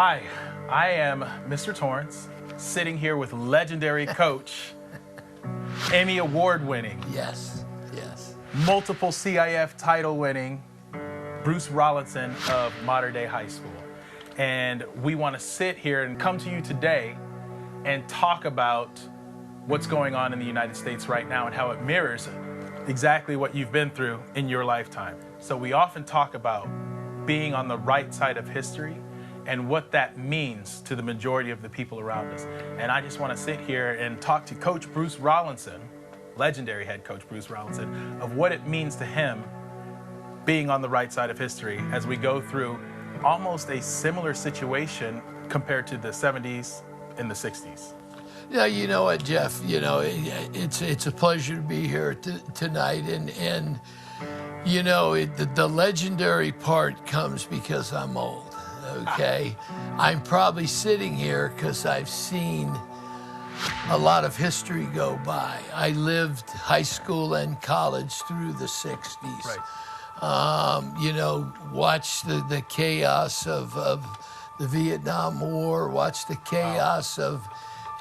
Hi, I am Mr. Torrence, sitting here with legendary coach, Emmy Award-winning, Yes. multiple CIF title-winning Bruce Rollinson of Mater Dei High School. And we want to sit here and come to you today and talk about what's going on in the United States right now and how it mirrors exactly what you've been through in your lifetime. So we often talk about being on the right side of history and what that means to the majority of the people around us. And I just want to sit here and talk to Coach Bruce Rollinson, legendary head coach Bruce Rollinson, of what it means to him being on the right side of history as we go through almost a similar situation compared to the 70s and the 60s. Yeah, you know what, Jeff? You know, it's a pleasure to be here tonight, and you know, the legendary part comes because I'm old. Okay, I'm probably sitting here because I've seen a lot of history go by. I lived high school and college through the 60s. Right. You know, watched the chaos of the Vietnam War, watched the chaos of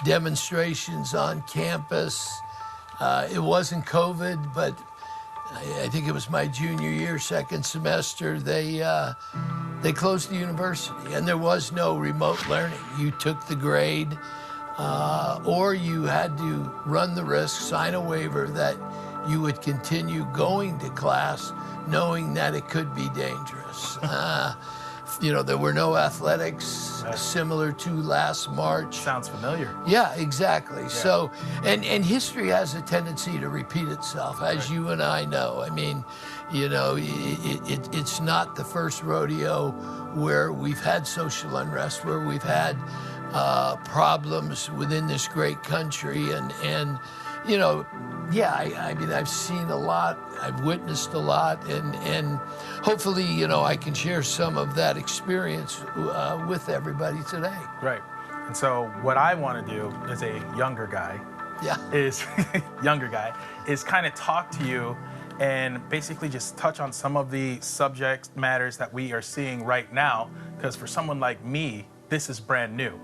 demonstrations on campus. It wasn't COVID, but I think it was my junior year, second semester, they closed the university, and there was no remote learning. You took the grade, or you had to run the risk, sign a waiver that you would continue going to class knowing that it could be dangerous. You know, there were no athletics similar to last March. Sounds familiar. Yeah, exactly. Yeah. So, and history has a tendency to repeat itself, as you and I know. I mean, you know, it's not the first rodeo where we've had social unrest, where we've had problems within this great country. And you know, yeah, I mean, I've seen a lot, I've witnessed a lot, and hopefully, you know, I can share some of that experience with everybody today. Right. And so what I want to do as a younger guy is kind of talk to you and basically just touch on some of the subject matters that we are seeing right now, because for someone like me, this is brand new.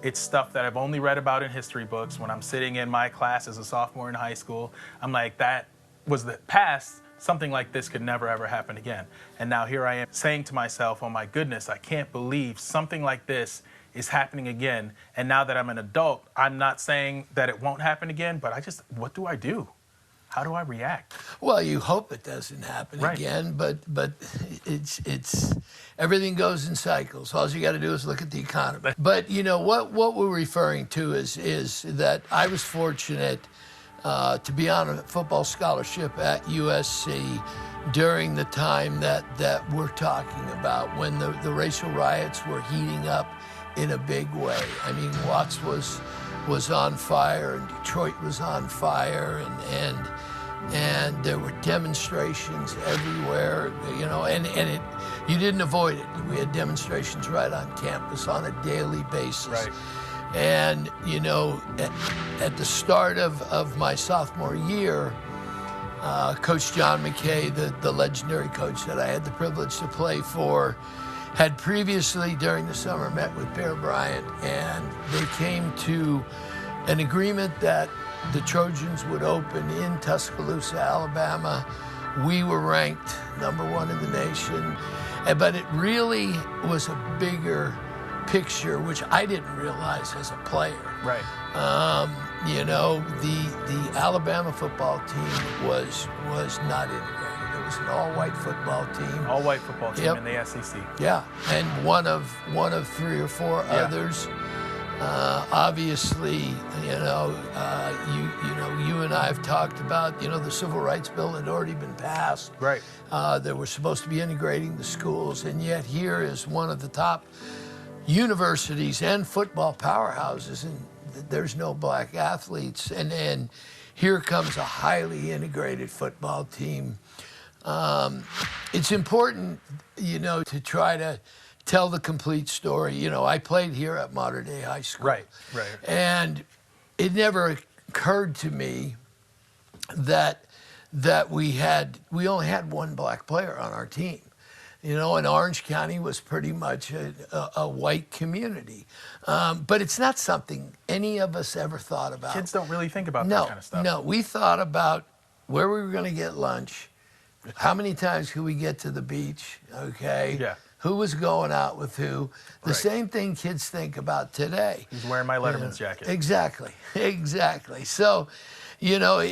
It's stuff that I've only read about in history books. When I'm sitting in my class as a sophomore in high school, I'm like, that was the past. Something like this could never, ever happen again. And now here I am saying to myself, oh my goodness, I can't believe something like this is happening again. And now that I'm an adult, I'm not saying that it won't happen again, but what do I do? How do I react? Well, you hope it doesn't happen again, but it's everything goes in cycles. All you got to do is look at the economy. But you know what we're referring to is that I was fortunate to be on a football scholarship at USC during the time that we're talking about, when the racial riots were heating up in a big way. I mean, Watts was on fire, and Detroit was on fire, and there were demonstrations everywhere, you know, and you didn't avoid it. We had demonstrations right on campus on a daily basis. Right. And, you know, at the start of my sophomore year, Coach John McKay, the legendary coach that I had the privilege to play for, had previously during the summer met with Bear Bryant, and they came to an agreement that the Trojans would open in Tuscaloosa, Alabama. We were ranked #1 in the nation, but it really was a bigger picture, which I didn't realize as a player. Right. You know, the Alabama football team was not integrated. It was an all-white football team. All-white football team in the SEC. Yeah, and one of 3 or 4 others. Obviously, you know, you and I have talked about, you know, the Civil Rights Bill had already been passed. Right. They were supposed to be integrating the schools, and yet here is one of the top universities and football powerhouses, and there's no black athletes, and here comes a highly integrated football team. It's important, you know, to try to tell the complete story. You know, I played here at Mater Dei High School. Right. And it never occurred to me that we only had one black player on our team. You know, and Orange County was pretty much a white community. But it's not something any of us ever thought about. Kids don't really think about that kind of stuff. No, we thought about where we were going to get lunch, how many times could we get to the beach, okay? Yeah. Who was going out with who. The same thing kids think about today. He's wearing my Letterman's jacket. Exactly, exactly. So, you know,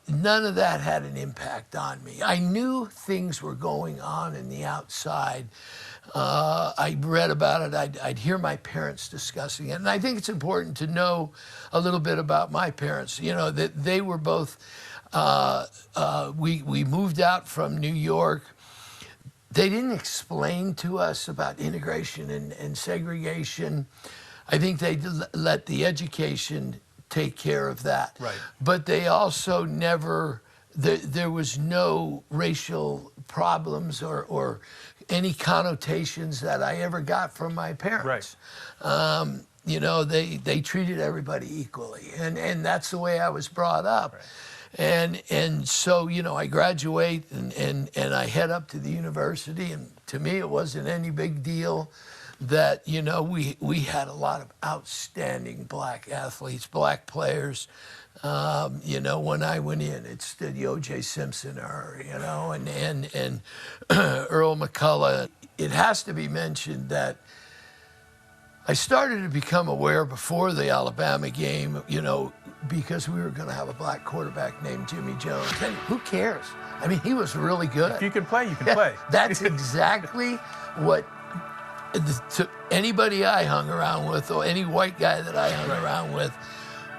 none of that had an impact on me. I knew things were going on in the outside. I read about it. I'd hear my parents discussing it. And I think it's important to know a little bit about my parents. You know, that they were both, we moved out from New York. They didn't explain to us about integration and segregation. I think they let the education take care of that. Right. But they also never, there was no racial problems or any connotations that I ever got from my parents. Right. You know, they treated everybody equally. And that's the way I was brought up. Right. And so, you know, I graduate and I head up to the university, and to me it wasn't any big deal that, you know, we had a lot of outstanding black athletes, black players. You know, when I went in, it's the O.J. Simpson era, you know, and Earl McCullough. It has to be mentioned that I started to become aware before the Alabama game, you know, because we were going to have a black quarterback named Jimmy Jones. And who cares? I mean, he was really good. If you can play, you can play. That's exactly what to anybody I hung around with, or any white guy that I hung around with,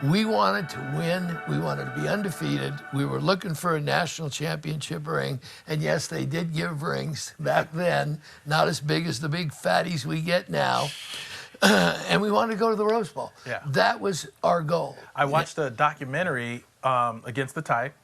we wanted to win. We wanted to be undefeated. We were looking for a national championship ring. And yes, they did give rings back then, not as big as the big fatties we get now. And we wanted to go to the Rose Bowl. Yeah. That was our goal. I watched a documentary, Against the Type,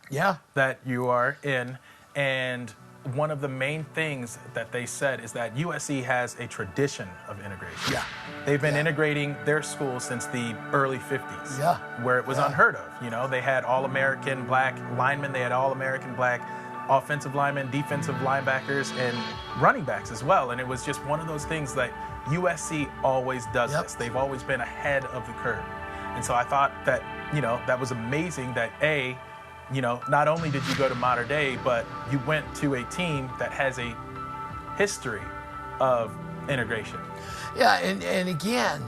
that you are in, and one of the main things that they said is that USC has a tradition of integration. Yeah. They've been integrating their school since the early 50s, where it was unheard of. You know, they had All-American black linemen, they had All-American black offensive linemen, defensive linebackers, and running backs as well. And it was just one of those things that USC always does this. They've always been ahead of the curve. And so I thought that, you know, that was amazing that, A, you know, not only did you go to Mater Dei, but you went to a team that has a history of integration. Yeah, and again,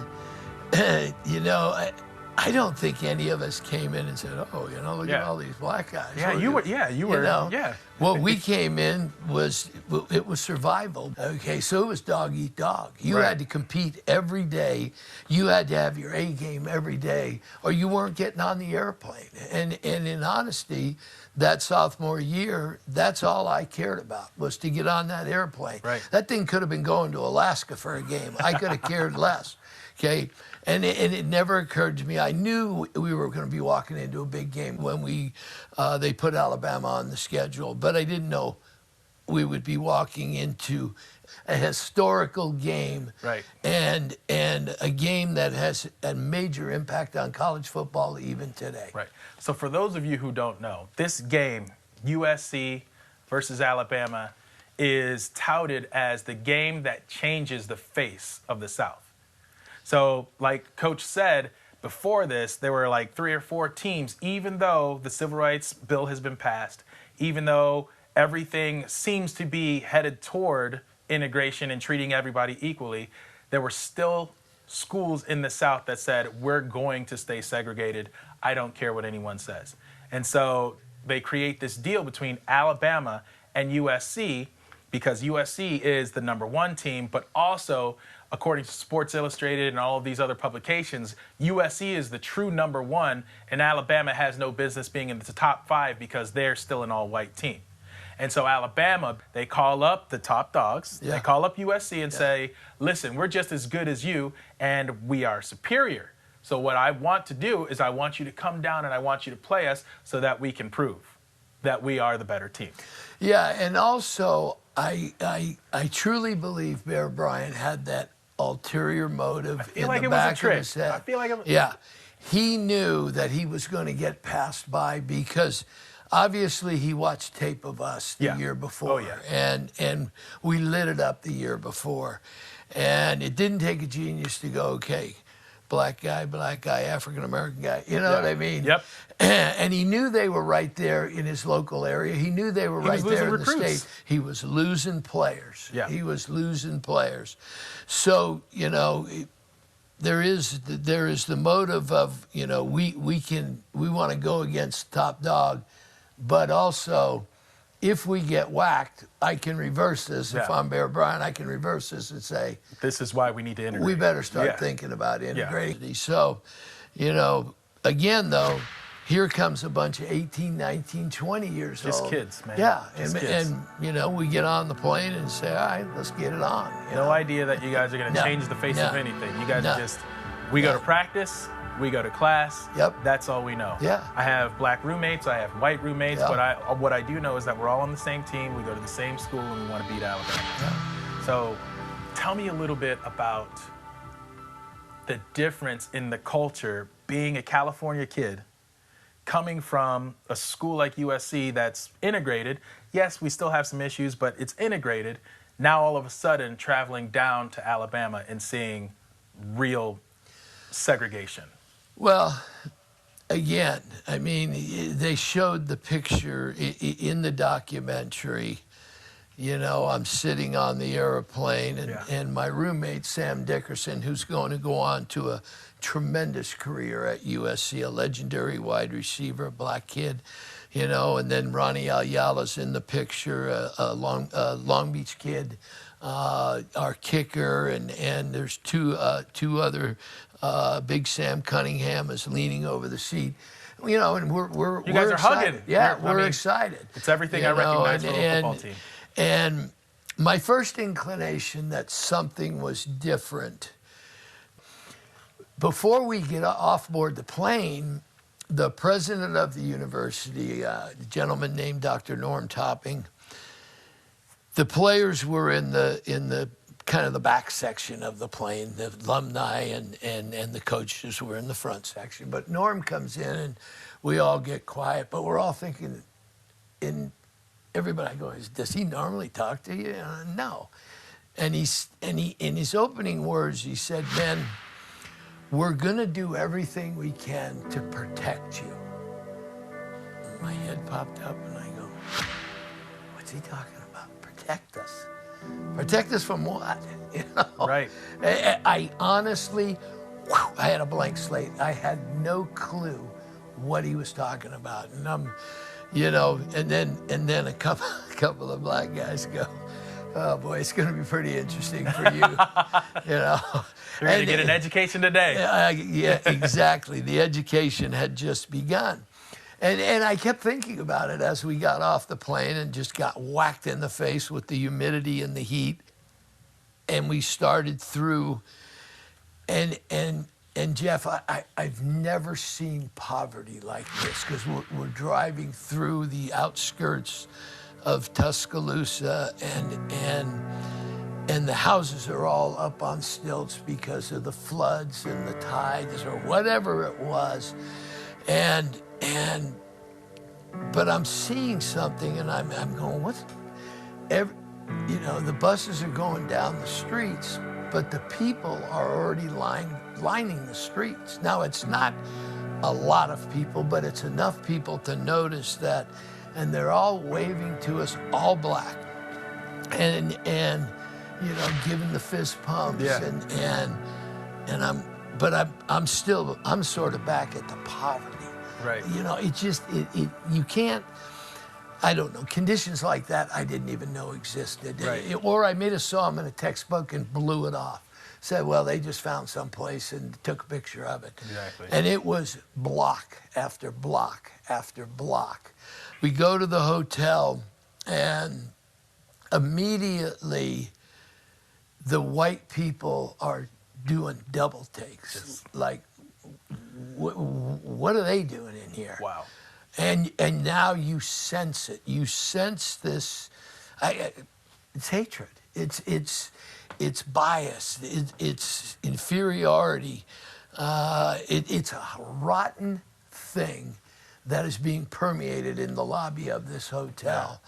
you know, I don't think any of us came in and said, oh, you know, look at all these black guys. Yeah, you were. Know, what we came in was survival. Okay, so it was dog eat dog. You had to compete every day. You had to have your A game every day, or you weren't getting on the airplane. And in honesty, that sophomore year, that's all I cared about, was to get on that airplane. Right. That thing could have been going to Alaska for a game. I could have cared less. Okay. And it never occurred to me. I knew we were going to be walking into a big game when they put Alabama on the schedule, but I didn't know we would be walking into a historical game, and a game that has a major impact on college football even today. Right. So for those of you who don't know, this game, USC versus Alabama, is touted as the game that changes the face of the South. So, like Coach said, before this, there were like 3 or 4 teams, even though the Civil Rights Bill has been passed, even though everything seems to be headed toward integration and treating everybody equally, there were still schools in the South that said, we're going to stay segregated. I don't care what anyone says. And so they create this deal between Alabama and USC, because USC is the #1 team, but also, according to Sports Illustrated and all of these other publications, USC is the true #1, and Alabama has no business being in the top 5 because they're still an all-white team. And so Alabama, they call up the top dogs, they call up USC and say, listen, we're just as good as you, and we are superior. So what I want to do is I want you to come down and I want you to play us so that we can prove that we are the better team. Yeah, and also, I truly believe Bear Bryant had that ulterior motive in the back of his head. I feel like it was. Yeah. he knew that he was going to get passed by because obviously he watched tape of us the year before. Oh, yeah. And we lit it up the year before. And it didn't take a genius to go, okay, black guy, African-American guy. You know what I mean? Yep. And he knew they were right there in his local area. He knew they were right there in the state. He was losing players. Yeah. He was losing players. So, you know, there is the motive of, you know, we want to go against top dog, but also if we get whacked, I can reverse this. If I'm Bear Bryant, I can reverse this and say, this is why we need to integrate. We better start thinking about integrating. So, you know, again, though, here comes a bunch of 18, 19, 20 years old. Just kids, man. Yeah, Just kids. And, you know, we get on the plane and say, all right, let's get it on. No idea that you guys are going to change the face of anything. You guys are just, we go to practice, we go to class. Yep. That's all we know. Yeah. I have black roommates, I have white roommates, but what I do know is that we're all on the same team, we go to the same school, and we want to beat Alabama. Yeah. So tell me a little bit about the difference in the culture being a California kid coming from a school like USC that's integrated. Yes, we still have some issues, but it's integrated. Now all of a sudden traveling down to Alabama and seeing real segregation. Well, again, I mean, they showed the picture in the documentary. You know, I'm sitting on the airplane, and my roommate, Sam Dickerson, who's going to go on to a tremendous career at USC, a legendary wide receiver, a black kid, you know, and then Ronnie Ayala's in the picture, a Long Beach kid, our kicker, and there's two other, Big Sam Cunningham is leaning over the seat. You know, and we're you guys are excited. hugging. Yeah, we're excited. It's everything I recognize from a football team. And my first inclination that something was different, before we get off board the plane, the president of the university, a gentleman named Dr. Norm Topping, the players were in the kind of the back section of the plane, the alumni and the coaches were in the front section. But Norm comes in and we all get quiet, but we're all thinking everybody goes, does he normally talk to you? No. And he in his opening words, he said, men, we're going to do everything we can to protect you. My head popped up and I go, what's he talking about? Protect us. Protect us from what? You know? Right. I honestly, I had a blank slate. I had no clue what he was talking about. And I'm, you know, and then a couple of black guys go, oh boy, it's going to be pretty interesting for you. You know, you're going to get an education today. Yeah, exactly. The education had just begun. And I kept thinking about it as we got off the plane and just got whacked in the face with the humidity and the heat. And we started through, and Jeff, I've never seen poverty like this, because we're driving through the outskirts of Tuscaloosa, and the houses are all up on stilts because of the floods and the tides or whatever it was. But I'm seeing something, and I'm going, you know, the buses are going down the streets, but the people are already lining the streets. Now, it's not a lot of people, but it's enough people to notice that, and they're all waving to us, all black, and you know, giving the fist pumps, and I'm sort of back at the poverty. Right. You know, you can't, I don't know, conditions like that I didn't even know existed. Right. Or I may have saw them in a textbook and blew it off. Said, well, they just found some place and took a picture of it. Exactly. And it was block after block after block. We go to the hotel, and immediately the white people are doing double takes. Like, what are they doing in here? Wow. And now you sense it. You sense this. It's hatred. It's bias. It's inferiority. It's a rotten thing that is being permeated in the lobby of this hotel.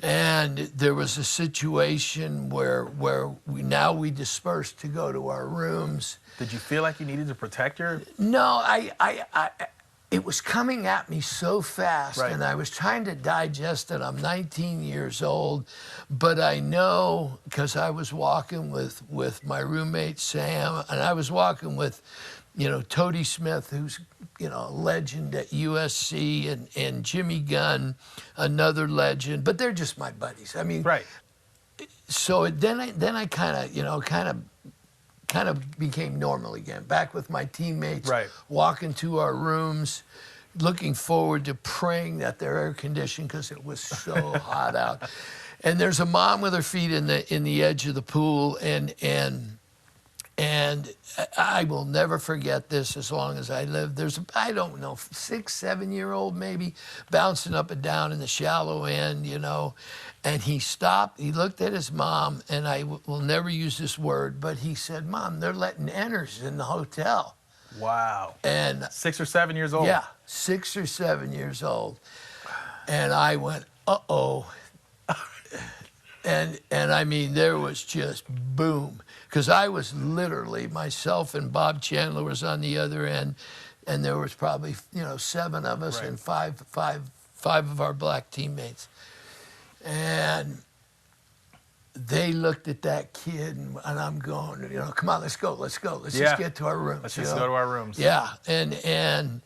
And there was a situation where we dispersed to go to our rooms. Did you feel like you needed to protect your? No, it was coming at me so fast, and I was trying to digest it. I'm 19 years old, but I know because I was walking with my roommate Sam, and I was walking with, Toady Smith, who's, a legend at USC, and Jimmy Gunn, another legend, but they're just my buddies. I mean, so then I kind of became normal again, back with my teammates, walking to our rooms, looking forward to praying that they're air conditioned because it was so hot out. And there's a mom with her feet in the edge of the pool, and I will never forget this as long as I live. There's I don't know, 6-7-year-old maybe, bouncing up and down in the shallow end, And he stopped, he looked at his mom, and I will never use this word, but he said, "Mom, they're letting enters in the hotel." Wow. And 6 or 7 years old. Yeah, 6 or 7 years old. And I went, uh-oh. and I mean, there was just boom. Because I was literally, myself and Bob Chandler was on the other end, and there was probably, 7 of us and five of our black teammates. And they looked at that kid, and I'm going, come on, let's go. Let's just get to our rooms. Let's just go to our rooms. Yeah, and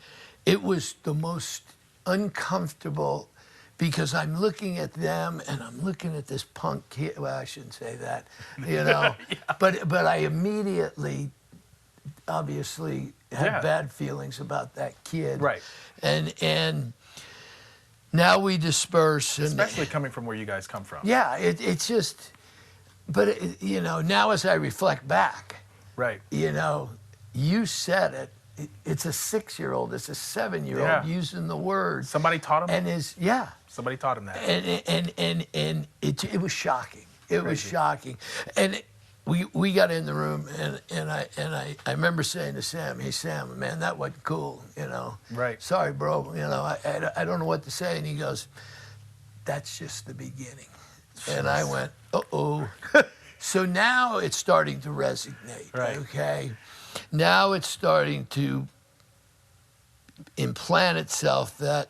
it was the most uncomfortable because I'm looking at them and I'm looking at this punk kid. Well, I shouldn't say that, but I immediately, obviously, had bad feelings about that kid. Right. And now we disperse. And, especially coming from where you guys come from. Yeah, it's just, but, now as I reflect back, you said it. It's a 6-year-old, it's a 7-year-old using the word. Somebody taught him? Somebody taught him that. And it was shocking. It was shocking. And we got in the room, and I remember saying to Sam, "Hey Sam, man, that wasn't cool, Right. Sorry, bro, I don't know what to say." And he goes, "That's just the beginning." And I went, uh-oh. So now it's starting to resonate, okay? Now it's starting to implant itself that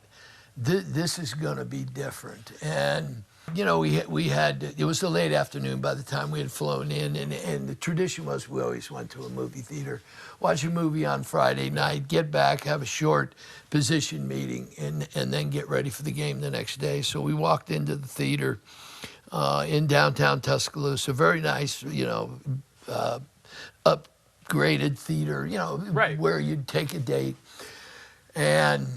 this is going to be different. And, we had, it was a late afternoon by the time we had flown in, and the tradition was we always went to a movie theater, watch a movie on Friday night, get back, have a short position meeting, and then get ready for the game the next day. So we walked into the theater in downtown Tuscaloosa, very nice, upgraded theater, where you'd take a date. And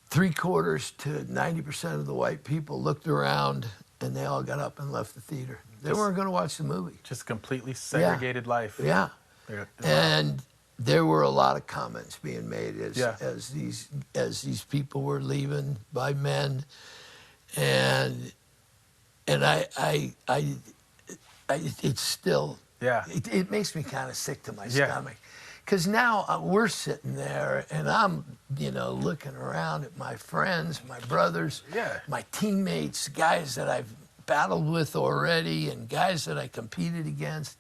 3/4 to 90% of the white people looked around, and they all got up and left the theater. They weren't going to watch the movie. Just completely segregated life. Yeah. And there were a lot of comments being made as these people were leaving by men, and I it's still it makes me kind of sick to my stomach. Because now we're sitting there, and I'm, looking around at my friends, my brothers, my teammates, guys that I've battled with already, and guys that I competed against.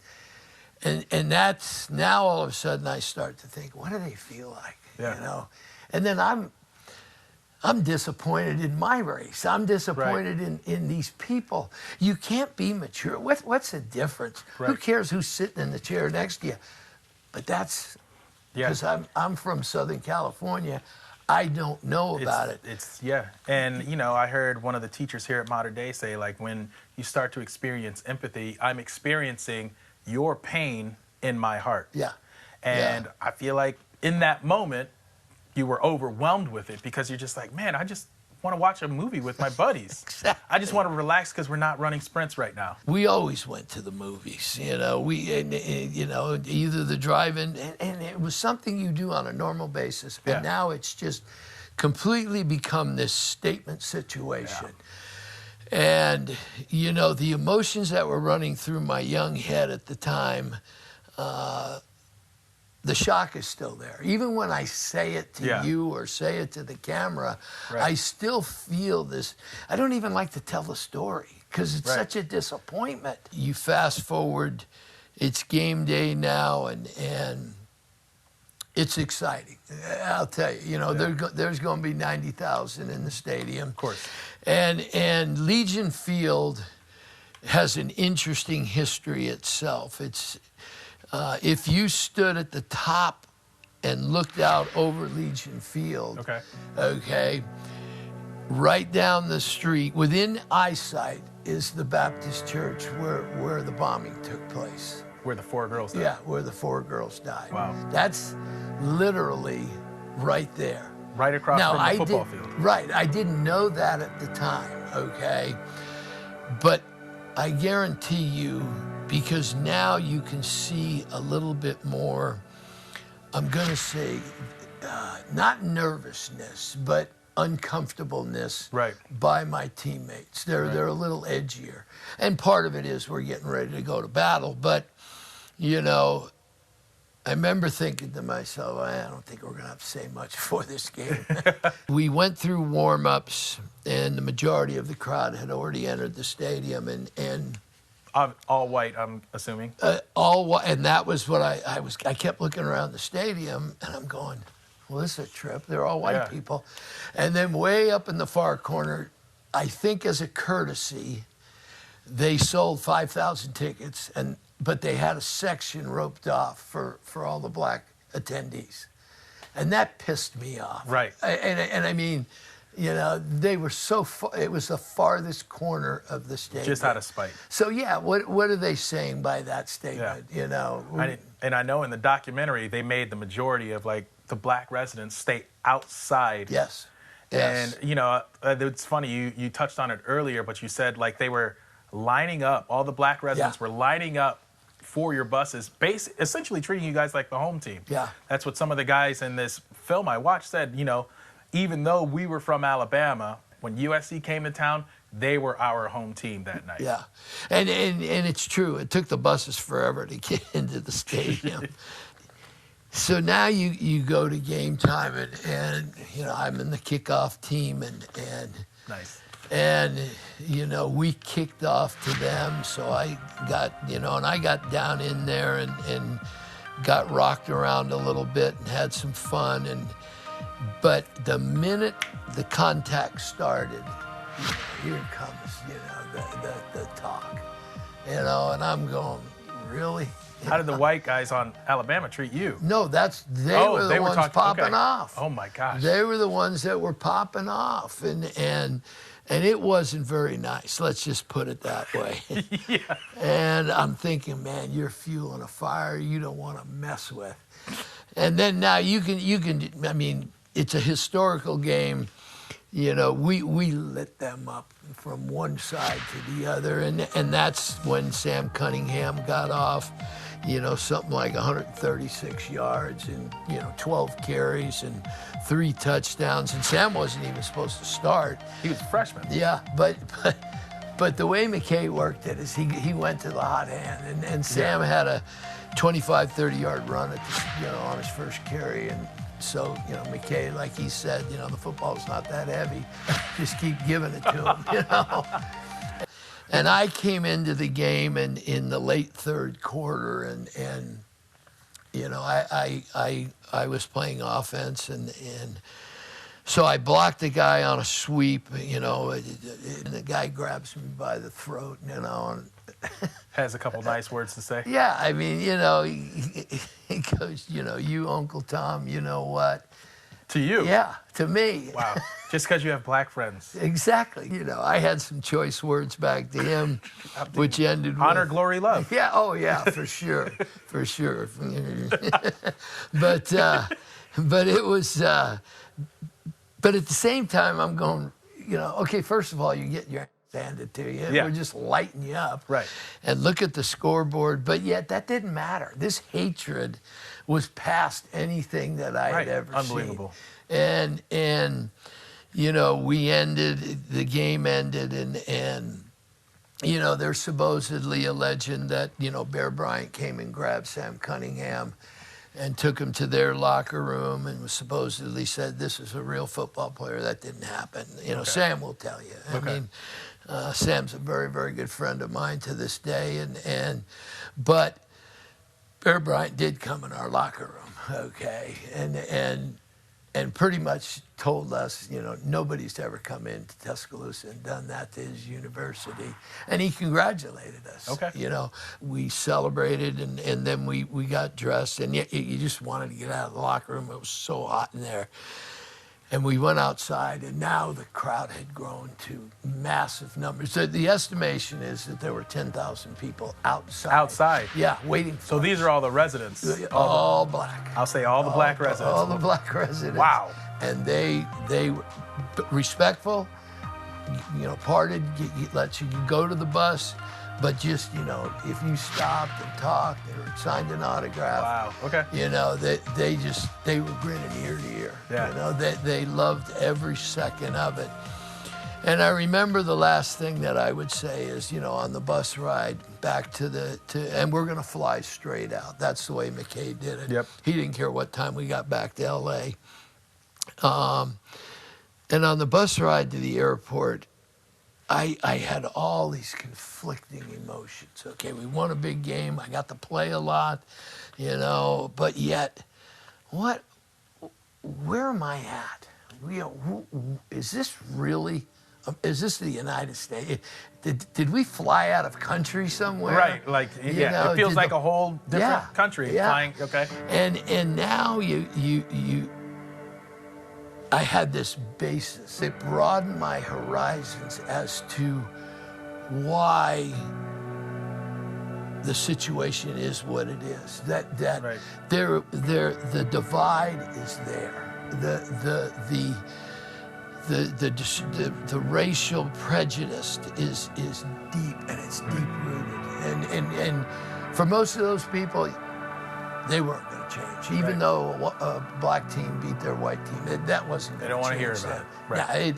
And that's, now all of a sudden I start to think, what do they feel like, And then I'm disappointed in my race. I'm disappointed in these people. You can't be mature. What's the difference? Who cares who's sitting in the chair next to you? But that's because I'm from Southern California. I don't know about it. And I heard one of the teachers here at Mater Dei say, like, when you start to experience empathy, I'm experiencing your pain in my heart. And I feel like in that moment, you were overwhelmed with it because you're just like, man, I just want to watch a movie with my buddies. Exactly. I just want to relax because we're not running sprints right now. We always went to the movies, either the drive-in, and it was something you do on a normal basis. And now it's just completely become this statement situation. And, the emotions that were running through my young head at the time, the shock is still there. Even when I say it to you or say it to the camera, I still feel this. I don't even like to tell the story because it's such a disappointment. You fast forward, it's game day now, and it's exciting. I'll tell you, there's going to be 90,000 in the stadium. Of course. And Legion Field has an interesting history itself. It's if you stood at the top and looked out over Legion Field, okay, right down the street, within eyesight, is the Baptist church where the bombing took place. Where the 4 girls died. Yeah, where the 4 girls died. Wow. That's literally right there. Right across from the football field. Right. I didn't know that at the time, okay? But I guarantee you, because now you can see a little bit more, I'm going to say, not nervousness, but uncomfortableness by my teammates. They're a little edgier. And part of it is we're getting ready to go to battle. But, I remember thinking to myself, I don't think we're going to have to say much for this game. We went through warm-ups, and the majority of the crowd had already entered the stadium. And all white, I'm assuming. All white, and that was what I kept looking around the stadium, and I'm going, well, this is a trip. They're all white people. And then way up in the far corner, I think as a courtesy, they sold 5,000 tickets, but they had a section roped off for all the black attendees. And that pissed me off. Right. And I mean, they were so far, it was the farthest corner of the stadium. Just out of spite. So, what are they saying by that statement, And I know in the documentary, they made the majority of, the black residents stay outside. Yes. And, it's funny, you touched on it earlier, but you said, they were lining up, all the black residents were lining up for your buses, essentially treating you guys like the home team. Yeah. That's what some of the guys in this film I watched said, even though we were from Alabama, when USC came to town, they were our home team that night. Yeah. And it's true. It took the buses forever to get into the stadium. So now you go to game time, and I'm in the kickoff team, and nice. And, we kicked off to them. So I got, and I got down in there and got rocked around a little bit and had some fun. But the minute the contact started, here comes, the talk, and I'm going, really? How did the white guys on Alabama treat you? No, they were the ones popping off. Oh my gosh. They were the ones that were popping off, and it wasn't very nice. Let's just put it that way. Yeah. And I'm thinking, man, you're fueling a fire you don't want to mess with. And then now you can. I mean, it's a historical game. We lit them up from one side to the other, and that's when Sam Cunningham got off. Something like 136 yards and 12 carries and 3 touchdowns. And Sam wasn't even supposed to start. He was a freshman. Yeah, but the way McKay worked it is he went to the hot hand, and Sam had a 25, 30-yard run on his first carry, and so McKay, like he said, the football's not that heavy, just keep giving it to him, And I came into the game in the late third quarter, and I was playing offense, and so I blocked the guy on a sweep, and the guy grabs me by the throat, and has a couple nice words to say. Yeah, I mean, he goes, you Uncle Tom, you know what? To you? Yeah, to me. Wow. Just because you have black friends. Exactly. I had some choice words back to him, which ended with honor, glory, love. Yeah. Oh, yeah. For sure. For sure. But it was. But at the same time, I'm going. Okay. First of all, you get your ass handed to you. Yeah. We're just lighting you up. Right. And look at the scoreboard. But yet that didn't matter. This hatred was past anything that I had ever Unbelievable. seen. And we ended, the game ended, and you know, there's supposedly a legend that, you know, Bear Bryant came and grabbed Sam Cunningham and took him to their locker room and was supposedly said, this is a real football player. That didn't happen. You know, Sam will tell you. I mean, Sam's a very, very good friend of mine to this day. But Bear Bryant did come in our locker room, okay, and pretty much told us, you know, nobody's ever come into Tuscaloosa and done that to his university. And he congratulated us. Okay. You know, we celebrated, and then we got dressed, and you just wanted to get out of the locker room. It was so hot in there. And we went outside, and now the crowd had grown to massive numbers. So the estimation is that there were 10,000 people outside. Outside? Yeah, waiting for So us. these are all the residents? All black. I'll say all the black residents. All the black residents. Wow. And they were respectful, you know, parted, let you go to the bus, but just, you know, if you stopped and talked or signed an autograph, Wow, okay. you know, they were grinning ear to ear. Yeah. You know, they loved every second of it. And I remember the last thing that I would say is, you know, on the bus ride back and we're going to fly straight out. That's the way McKay did it. Yep. He didn't care what time we got back to L.A. And on the bus ride to the airport, I had all these conflicting emotions. Okay, we won a big game. I got to play a lot, you know, but yet, where am I at? You know, is this really, is this the United States? Did we fly out of country somewhere? Right, like, You know, it feels like a whole different country flying, okay. And now I had this basis. It broadened my horizons as to why the situation is what it is. That Right. the divide is there. The racial prejudice is deep, and it's deep rooted. And for most of those people, they weren't going to change. Even though a black team beat their white team, that wasn't going to change. They don't want to hear about it. Right.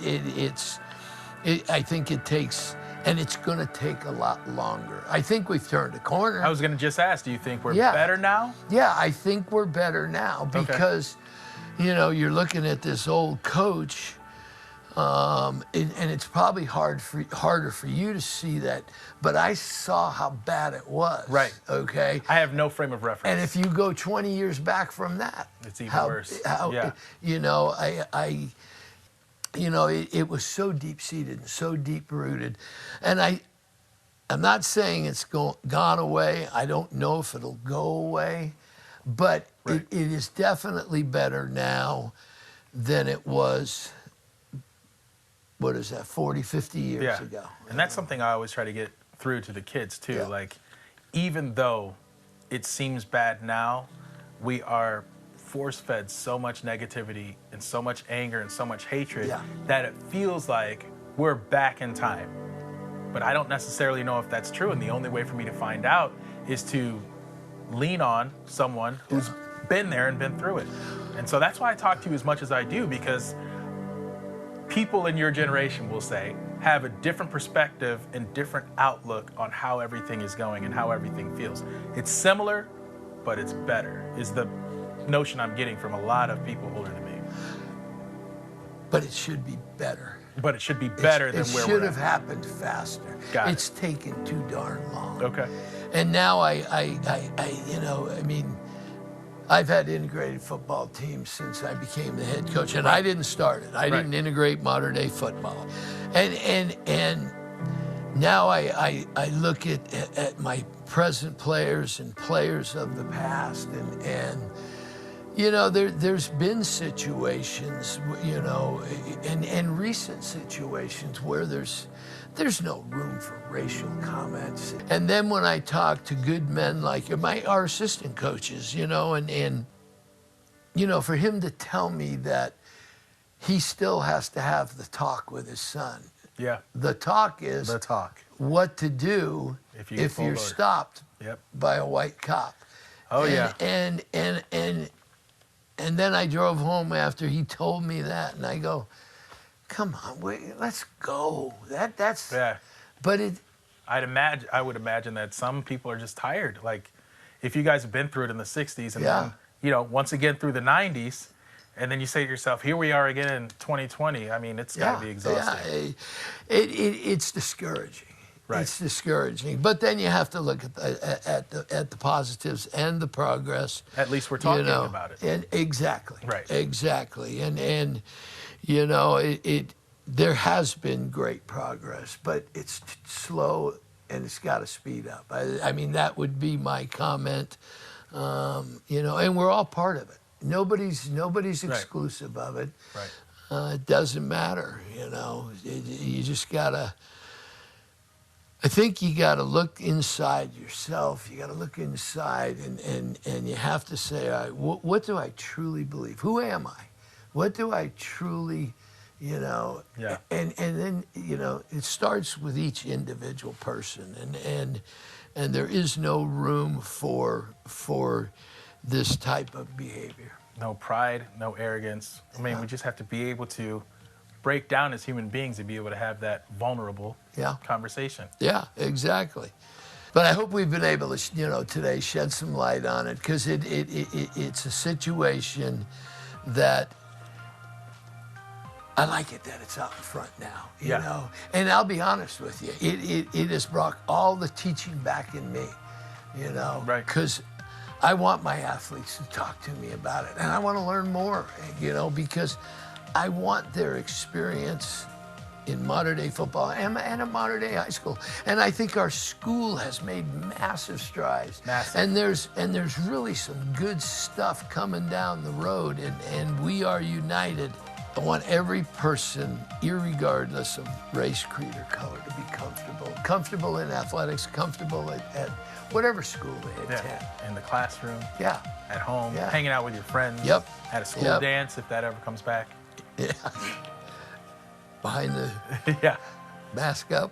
Yeah, I think it takes, and it's going to take a lot longer. I think we've turned a corner. I was going to just ask, do you think we're better now? Yeah, I think we're better now because, you know, you're looking at this old coach, and it's probably harder for you to see that, but I saw how bad it was. Right. Okay. I have no frame of reference. And if you go 20 years back from that, it's even worse. You know, you know, it was so deep-seated and so deep-rooted. And I'm not saying it's gone away. I don't know if it'll go away, but it is definitely better now than it was, what is that, 40, 50 years ago. And that's something I always try to get through to the kids, too. Yeah. Like, even though it seems bad now, we are force-fed so much negativity and so much anger and so much hatred that it feels like we're back in time. But I don't necessarily know if that's true, and the only way for me to find out is to lean on someone who's been there and been through it. And so that's why I talk to you as much as I do, because people in your generation, will say, have a different perspective and different outlook on how everything is going and how everything feels. It's similar, but it's better, is the notion I'm getting from a lot of people older than me. But it should be better. But it should be better than where we're at. It should have happened faster. It's taken too darn long. Okay. And now you know, I mean, I've had integrated football teams since I became the head coach, and I didn't start it. I didn't integrate Mater Dei football, and now I look at my present players and players of the past, and you know, there's been situations, you know, and recent situations where there's no room for racial comments. And then when I talk to good men like our assistant coaches, you know, and you know, for him to tell me that he still has to have the talk with his son. Yeah. The talk is what to do if you're stopped by a white cop. Oh, And then I drove home after he told me that, and I go, "Come on, let's go." That's. Yeah. But I would imagine that some people are just tired. Like, if you guys have been through it in the 60s and then, you know, once again through the 90s, and then you say to yourself, here we are again in 2020. I mean, it's got to be exhausting. Yeah, it's discouraging. Right. It's discouraging. But then you have to look at the positives and the progress. At least we're talking about it. And exactly. Right. Exactly. And you know, there has been great progress, but it's slow and it's got to speed up. I mean, that would be my comment. You know, and we're all part of it. Nobody's exclusive of it. Right. It doesn't matter, you know. You just gotta. I think you gotta look inside yourself. You gotta look inside, and you have to say, all right, what do I truly believe? Who am I? What do I truly, you know? Yeah. And then, you know, it starts with each individual person, and there is no room for this type of behavior. No pride, no arrogance. I mean, we just have to be able to break down as human beings and be able to have that vulnerable conversation. Yeah, exactly. But I hope we've been able to, you know, today shed some light on it, because it's a situation that I like it that it's out in front now, you know. And I'll be honest with you, it has brought all the teaching back in me, you know. Right. Because I want my athletes to talk to me about it, and I want to learn more, you know, because I want their experience in Mater Dei football and at Mater Dei High School. And I think our school has made massive strides. Massive. And there's really some good stuff coming down the road, and we are united. I want every person, irregardless of race, creed, or color, to be comfortable. Comfortable in athletics, comfortable at whatever school they attend. Yeah. In the classroom. Yeah. At home. Yeah. Hanging out with your friends. Yep. At a school dance, if that ever comes back. Yeah. Behind the mask up.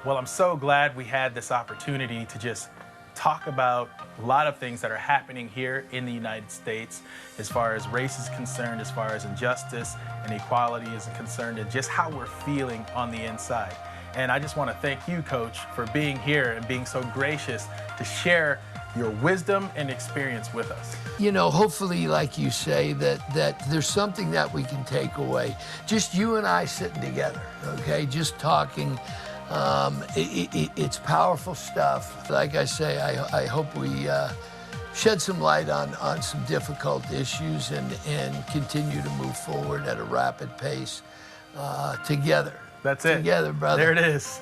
Well, I'm so glad we had this opportunity to just talk about a lot of things that are happening here in the United States as far as race is concerned, as far as injustice and equality is concerned, and just how we're feeling on the inside. And I just want to thank you, Coach, for being here and being so gracious to share your wisdom and experience with us. You know, hopefully, like you say, that there's something that we can take away. Just you and I sitting together, okay? Just talking. It's powerful stuff. Like I say, I hope we shed some light on some difficult issues and continue to move forward at a rapid pace together. That's it. Together, brother. There it is.